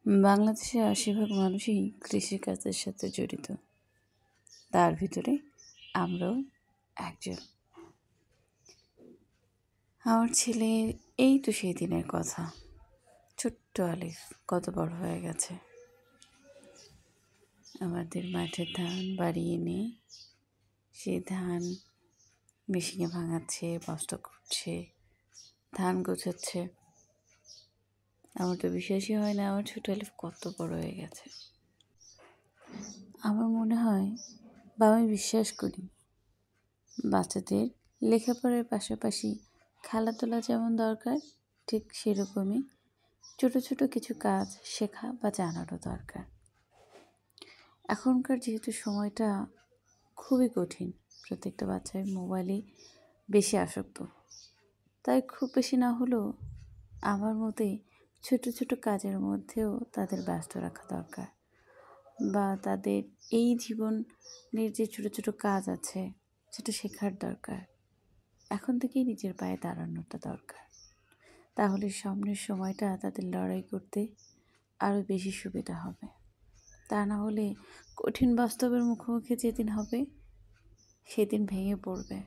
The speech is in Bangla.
বাংলাদেশের ৮০% মানুষই কৃষিকাজের সাথে জড়িত। তার ভিতরে আমরাও একজন। আমার ছেলের এই তো সেই দিনের কথা, ছোট্ট আলিফ কত বড় হয়ে গেছে। আমাদের মাঠের ধান বাড়ি এনে সেই ধান মেশিনে ভাঙাচ্ছে, বস্তা করছে, ধান গোছাচ্ছে। আমার তো বিশ্বাসই হয় না আমার ছোট আলিফ কত বড় হয়ে গেছে। আমার মনে হয় বা আমি বিশ্বাস করি বাচ্চাদের লেখাপড়ার পাশাপাশি খেলাধুলা যেমন দরকার, ঠিক সেরকমই ছোট ছোট কিছু কাজ শেখা বা জানারও দরকার। এখনকার যেহেতু সময়টা খুবই কঠিন, প্রত্যেকটা বাচ্চাই মোবাইলে বেশি আসক্ত, তাই খুব বেশি না হলেও আমার মতে ছোট ছোট কাজের মধ্যেও তাদের ব্যস্ত রাখা দরকার, বা তাদের এই জীবনের যে ছোট ছোট কাজ আছে সেটা শেখার দরকার। এখন থেকেই নিজের পায়ে দাঁড়ানোটা দরকার, তাহলে সামনের সময়টা তাদের লড়াই করতে আরও বেশি সুবিধা হবে। তা না হলে কঠিন বাস্তবের মুখোমুখি যেদিন হবে সেদিন ভেঙে পড়বে।